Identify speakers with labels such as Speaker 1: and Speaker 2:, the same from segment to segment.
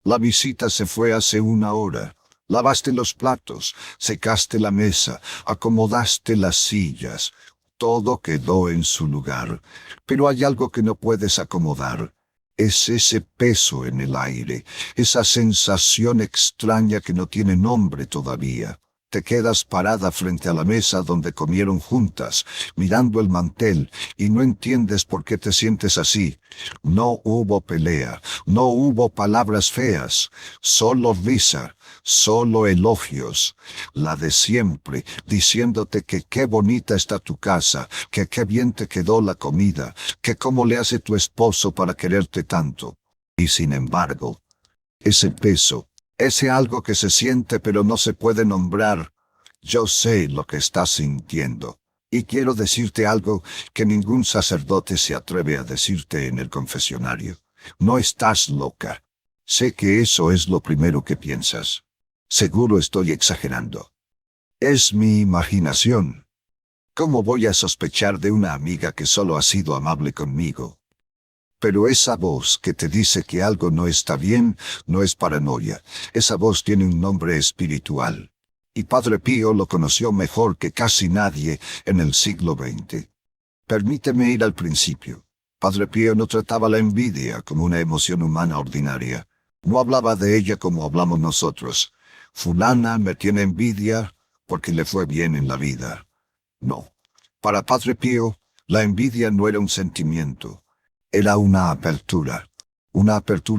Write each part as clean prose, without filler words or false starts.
Speaker 1: La visita se fue hace una hora. Lavaste los platos, secaste la mesa, acomodaste las sillas. Todo quedó en su lugar. Pero hay algo que no puedes acomodar. Es ese peso en el aire, esa sensación extraña que no tiene nombre todavía. Te quedas parada frente a la mesa donde comieron juntas, mirando el mantel, y no entiendes por qué te sientes así. No hubo pelea, no hubo palabras feas, solo risa, solo elogios. La de siempre, diciéndote que qué bonita está tu casa, que qué bien te quedó la comida, que cómo le hace tu esposo para quererte tanto. Y sin embargo, ese peso, ese algo que se siente pero no se puede nombrar. Yo sé lo que estás sintiendo. Y quiero decirte algo que ningún sacerdote se atreve a decirte en el confesionario. No estás loca. Sé que eso es lo primero que piensas. Seguro estoy exagerando. Es mi imaginación. ¿Cómo voy a sospechar de una amiga que solo ha sido amable conmigo? Pero esa voz que te dice que algo no está bien, no es paranoia. Esa voz tiene un nombre espiritual. Y Padre Pío lo conoció mejor que casi nadie en el siglo XX. Permíteme ir al principio. Padre Pío no trataba la envidia como una emoción humana ordinaria. No hablaba de ella como hablamos nosotros. Fulana me tiene envidia porque le fue bien en la vida. No. Para Padre Pío, la envidia no era un sentimiento. Era una apertura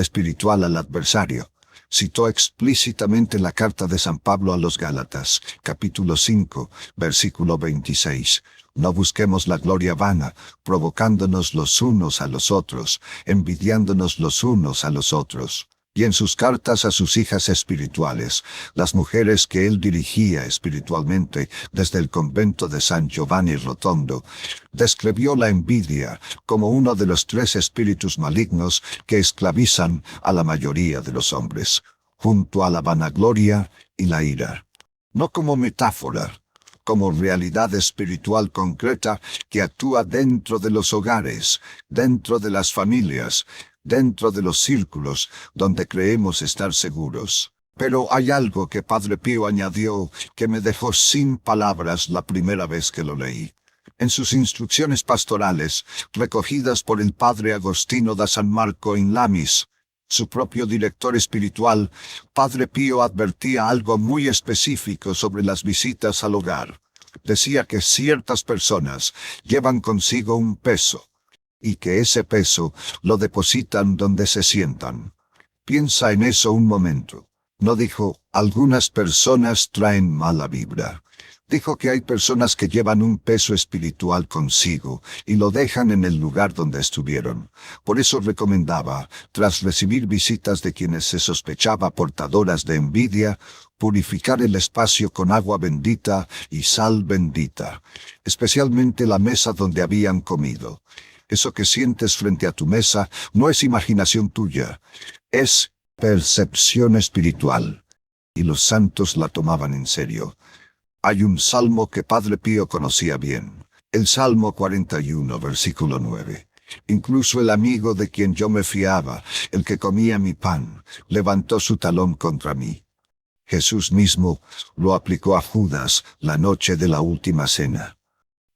Speaker 1: espiritual al adversario. Citó explícitamente la carta de San Pablo a los Gálatas, capítulo 5, versículo 26. No busquemos la gloria vana, provocándonos los unos a los otros, envidiándonos los unos a los otros. Y en sus cartas a sus hijas espirituales, las mujeres que él dirigía espiritualmente desde el convento de San Giovanni Rotondo, describió la envidia como uno de los 3 espíritus malignos que esclavizan a la mayoría de los hombres, junto a la vanagloria y la ira. No como metáfora, como realidad espiritual concreta que actúa dentro de los hogares, dentro de las familias, dentro de los círculos donde creemos estar seguros. Pero hay algo que Padre Pío añadió que me dejó sin palabras la primera vez que lo leí. En sus instrucciones pastorales, recogidas por el Padre Agostino da San Marco in Lamis, su propio director espiritual, Padre Pío advertía algo muy específico sobre las visitas al hogar. Decía que ciertas personas llevan consigo un peso, y que ese peso lo depositan donde se sientan. Piensa en eso un momento. No dijo, algunas personas traen mala vibra. Dijo que hay personas que llevan un peso espiritual consigo y lo dejan en el lugar donde estuvieron. Por eso recomendaba, tras recibir visitas de quienes se sospechaba portadoras de envidia, purificar el espacio con agua bendita y sal bendita, especialmente la mesa donde habían comido. Eso que sientes frente a tu mesa no es imaginación tuya, es percepción espiritual. Y los santos la tomaban en serio. Hay un salmo que Padre Pío conocía bien, el Salmo 41, versículo 9. Incluso el amigo de quien yo me fiaba, el que comía mi pan, levantó su talón contra mí. Jesús mismo lo aplicó a Judas la noche de la última cena.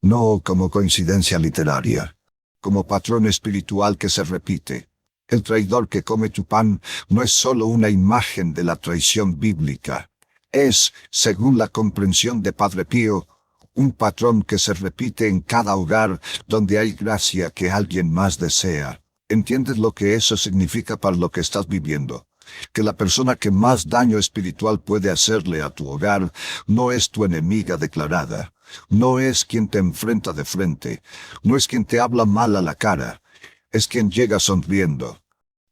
Speaker 1: No como coincidencia literaria, como patrón espiritual que se repite. El traidor que come tu pan no es solo una imagen de la traición bíblica. Es, según la comprensión de Padre Pío, un patrón que se repite en cada hogar donde hay gracia que alguien más desea. ¿Entiendes lo que eso significa para lo que estás viviendo? Que la persona que más daño espiritual puede hacerle a tu hogar no es tu enemiga declarada, no es quien te enfrenta de frente, no es quien te habla mal a la cara, es quien llega sonriendo.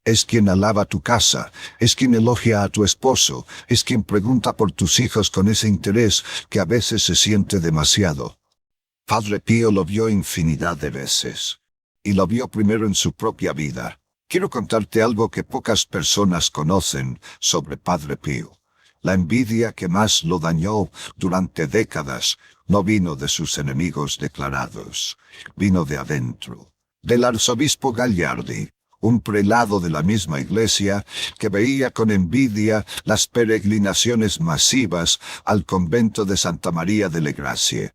Speaker 1: Es quien alaba tu casa, es quien elogia a tu esposo, es quien pregunta por tus hijos con ese interés que a veces se siente demasiado. Padre Pío lo vio infinidad de veces, y lo vio primero en su propia vida. Quiero contarte algo que pocas personas conocen sobre Padre Pío. La envidia que más lo dañó durante décadas no vino de sus enemigos declarados, vino de adentro, del arzobispo Gagliardi, un prelado de la misma iglesia, que veía con envidia las peregrinaciones masivas al convento de Santa María de Gracie.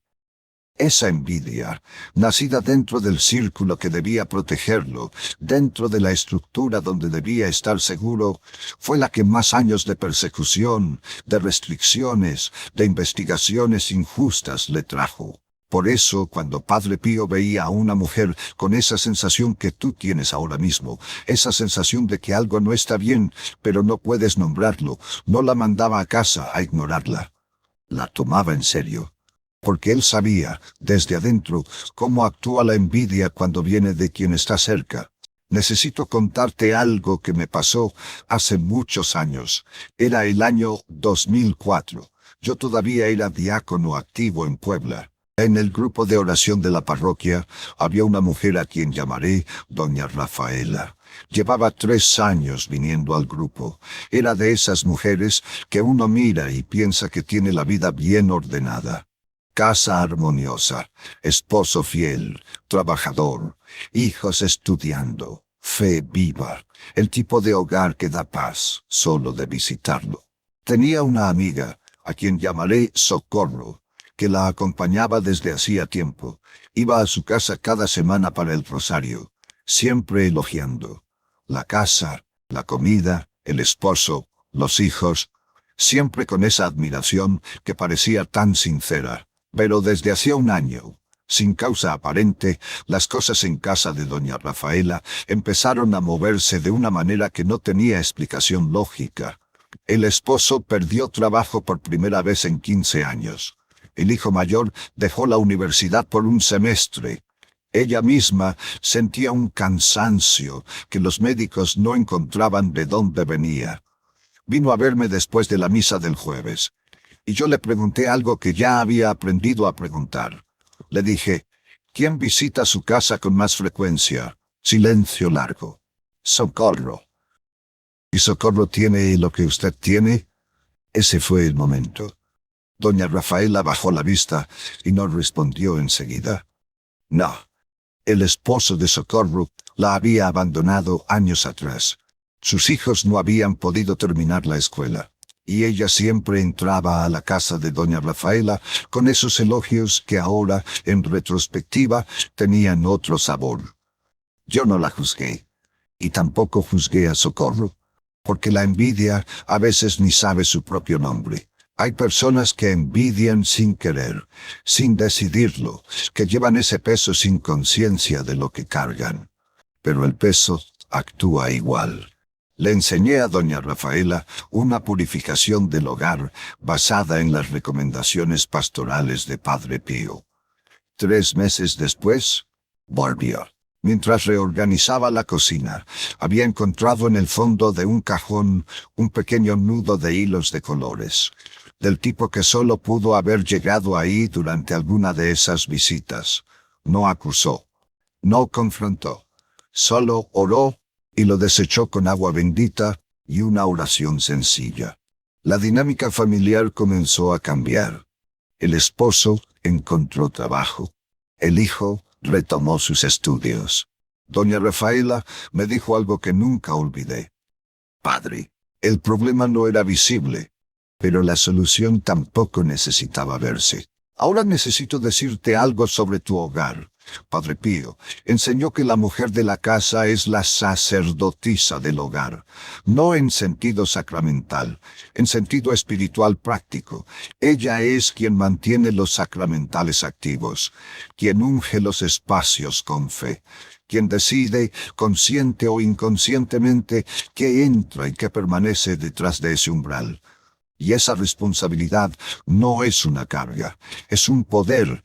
Speaker 1: Esa envidia, nacida dentro del círculo que debía protegerlo, dentro de la estructura donde debía estar seguro, fue la que más años de persecución, de restricciones, de investigaciones injustas le trajo. Por eso, cuando Padre Pío veía a una mujer con esa sensación que tú tienes ahora mismo, esa sensación de que algo no está bien, pero no puedes nombrarlo, no la mandaba a casa a ignorarla. La tomaba en serio. Porque él sabía, desde adentro, cómo actúa la envidia cuando viene de quien está cerca. Necesito contarte algo que me pasó hace muchos años. Era el año 2004. Yo todavía era diácono activo en Puebla. En el grupo de oración de la parroquia había una mujer a quien llamaré doña Rafaela. Llevaba 3 años viniendo al grupo. Era de esas mujeres que uno mira y piensa que tiene la vida bien ordenada. Casa armoniosa, esposo fiel, trabajador, hijos estudiando, fe viva, el tipo de hogar que da paz solo de visitarlo. Tenía una amiga, a quien llamaré Socorro, que la acompañaba desde hacía tiempo. Iba a su casa cada semana para el rosario, siempre elogiando. La casa, la comida, el esposo, los hijos, siempre con esa admiración que parecía tan sincera. Pero desde hacía un año, sin causa aparente, las cosas en casa de doña Rafaela empezaron a moverse de una manera que no tenía explicación lógica. El esposo perdió trabajo por primera vez en 15 años. El hijo mayor dejó la universidad por un semestre. Ella misma sentía un cansancio que los médicos no encontraban de dónde venía. Vino a verme después de la misa del jueves. Y yo le pregunté algo que ya había aprendido a preguntar. Le dije, ¿quién visita su casa con más frecuencia? Silencio largo. Socorro. ¿Y Socorro tiene lo que usted tiene? Ese fue el momento. Doña Rafaela bajó la vista y no respondió enseguida. No. El esposo de Socorro la había abandonado años atrás. Sus hijos no habían podido terminar la escuela. Y ella siempre entraba a la casa de doña Rafaela con esos elogios que ahora, en retrospectiva, tenían otro sabor. Yo no la juzgué, y tampoco juzgué a Socorro, porque la envidia a veces ni sabe su propio nombre. Hay personas que envidian sin querer, sin decidirlo, que llevan ese peso sin conciencia de lo que cargan. Pero el peso actúa igual. Le enseñé a doña Rafaela una purificación del hogar basada en las recomendaciones pastorales de Padre Pío. 3 meses después, volvió. Mientras reorganizaba la cocina, había encontrado en el fondo de un cajón un pequeño nudo de hilos de colores, del tipo que solo pudo haber llegado ahí durante alguna de esas visitas. No acusó, no confrontó, solo oró y lo desechó con agua bendita y una oración sencilla. La dinámica familiar comenzó a cambiar. El esposo encontró trabajo. El hijo retomó sus estudios. Doña Rafaela me dijo algo que nunca olvidé. Padre, el problema no era visible, pero la solución tampoco necesitaba verse. Ahora necesito decirte algo sobre tu hogar. Padre Pío enseñó que la mujer de la casa es la sacerdotisa del hogar, no en sentido sacramental, en sentido espiritual práctico. Ella es quien mantiene los sacramentales activos, quien unge los espacios con fe, quien decide, consciente o inconscientemente, qué entra y qué permanece detrás de ese umbral. Y esa responsabilidad no es una carga, es un poder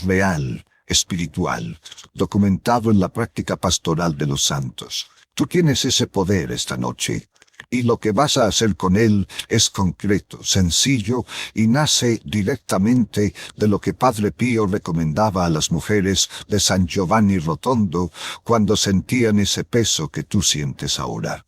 Speaker 1: real, espiritual, documentado en la práctica pastoral de los santos. Tú tienes ese poder esta noche, y lo que vas a hacer con él es concreto, sencillo, y nace directamente de lo que Padre Pío recomendaba a las mujeres de San Giovanni Rotondo cuando sentían ese peso que tú sientes ahora.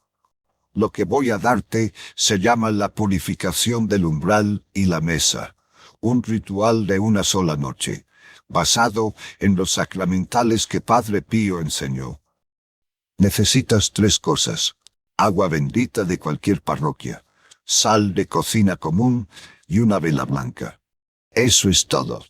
Speaker 1: Lo que voy a darte se llama la purificación del umbral y la mesa, un ritual de una sola noche, basado en los sacramentales que Padre Pío enseñó. Necesitas 3 cosas: agua bendita de cualquier parroquia, sal de cocina común y una vela blanca. Eso es todo.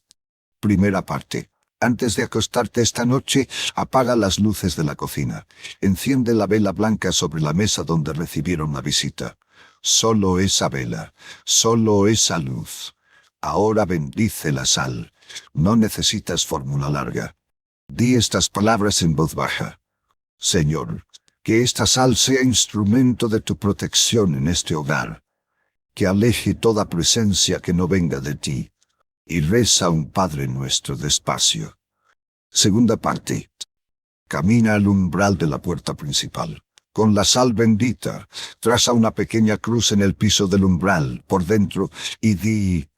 Speaker 1: Primera parte. Antes de acostarte esta noche, apaga las luces de la cocina. Enciende la vela blanca sobre la mesa donde recibieron la visita. Solo esa vela, solo esa luz. Ahora bendice la sal. No necesitas fórmula larga. Di estas palabras en voz baja. Señor, que esta sal sea instrumento de tu protección en este hogar. Que aleje toda presencia que no venga de ti. Y reza un Padre Nuestro despacio. Segunda parte. Camina al umbral de la puerta principal. Con la sal bendita, traza una pequeña cruz en el piso del umbral, por dentro, y di: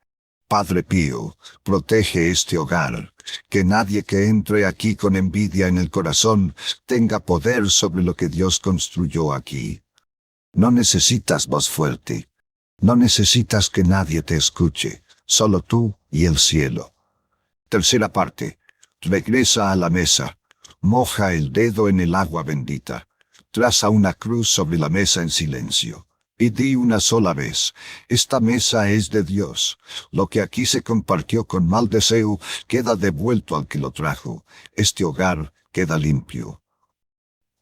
Speaker 1: Padre Pío, protege este hogar. Que nadie que entre aquí con envidia en el corazón tenga poder sobre lo que Dios construyó aquí. No necesitas voz fuerte. No necesitas que nadie te escuche. Solo tú y el cielo. Tercera parte. Regresa a la mesa. Moja el dedo en el agua bendita. Traza una cruz sobre la mesa en silencio. Y di una sola vez: esta mesa es de Dios. Lo que aquí se compartió con mal deseo queda devuelto al que lo trajo. Este hogar queda limpio.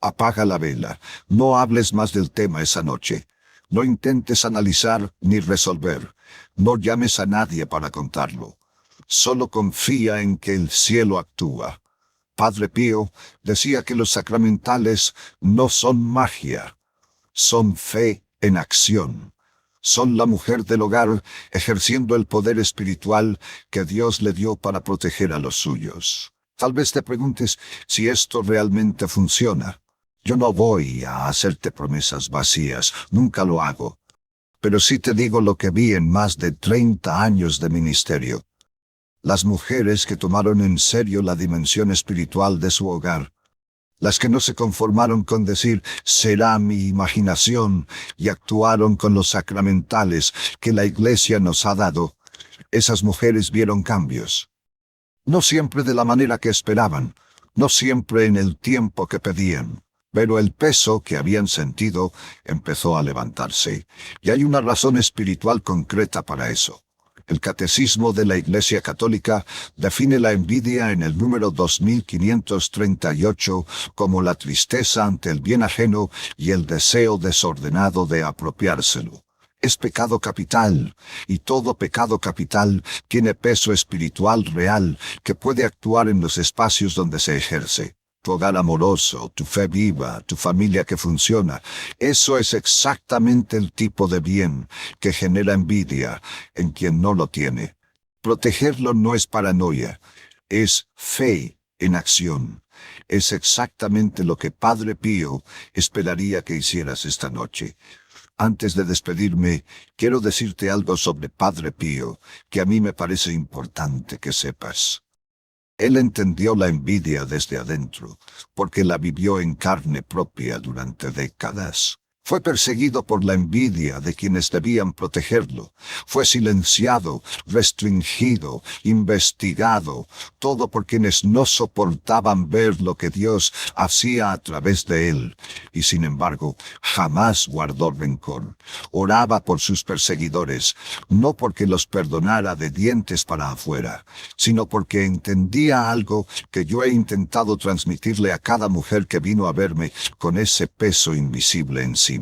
Speaker 1: Apaga la vela. No hables más del tema esa noche. No intentes analizar ni resolver. No llames a nadie para contarlo. Solo confía en que el cielo actúa. Padre Pío decía que los sacramentales no son magia. Son fe en acción. Son la mujer del hogar ejerciendo el poder espiritual que Dios le dio para proteger a los suyos. Tal vez te preguntes si esto realmente funciona. Yo no voy a hacerte promesas vacías, nunca lo hago. Pero sí te digo lo que vi en más de 30 años de ministerio. Las mujeres que tomaron en serio la dimensión espiritual de su hogar. Las que no se conformaron con decir «será mi imaginación» y actuaron con los sacramentales que la Iglesia nos ha dado. Esas mujeres vieron cambios. No siempre de la manera que esperaban, no siempre en el tiempo que pedían. Pero el peso que habían sentido empezó a levantarse, y hay una razón espiritual concreta para eso. El Catecismo de la Iglesia Católica define la envidia en el número 2538 como la tristeza ante el bien ajeno y el deseo desordenado de apropiárselo. Es pecado capital, y todo pecado capital tiene peso espiritual real que puede actuar en los espacios donde se ejerce. Tu hogar amoroso, tu fe viva, tu familia que funciona. Eso es exactamente el tipo de bien que genera envidia en quien no lo tiene. Protegerlo no es paranoia, es fe en acción. Es exactamente lo que Padre Pío esperaría que hicieras esta noche. Antes de despedirme, quiero decirte algo sobre Padre Pío que a mí me parece importante que sepas. Él entendió la envidia desde adentro, porque la vivió en carne propia durante décadas. Fue perseguido por la envidia de quienes debían protegerlo. Fue silenciado, restringido, investigado, todo por quienes no soportaban ver lo que Dios hacía a través de él. Y sin embargo, jamás guardó rencor. Oraba por sus perseguidores, no porque los perdonara de dientes para afuera, sino porque entendía algo que yo he intentado transmitirle a cada mujer que vino a verme con ese peso invisible encima.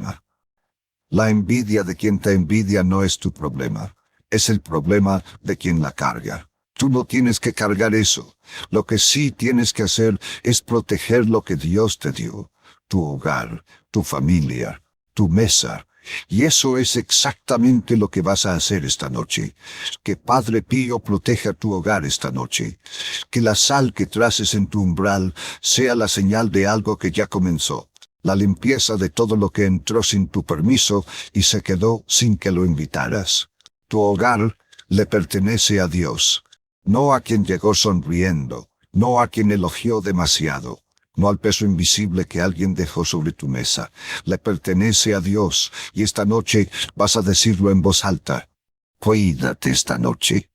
Speaker 1: La envidia de quien te envidia no es tu problema, es el problema de quien la carga. Tú no tienes que cargar eso. Lo que sí tienes que hacer es proteger lo que Dios te dio, tu hogar, tu familia, tu mesa. Y eso es exactamente lo que vas a hacer esta noche. Que Padre Pío proteja tu hogar esta noche. Que la sal que traces en tu umbral sea la señal de algo que ya comenzó. La limpieza de todo lo que entró sin tu permiso y se quedó sin que lo invitaras. Tu hogar le pertenece a Dios, no a quien llegó sonriendo, no a quien elogió demasiado, no al peso invisible que alguien dejó sobre tu mesa. Le pertenece a Dios, y esta noche vas a decirlo en voz alta. Cuídate esta noche.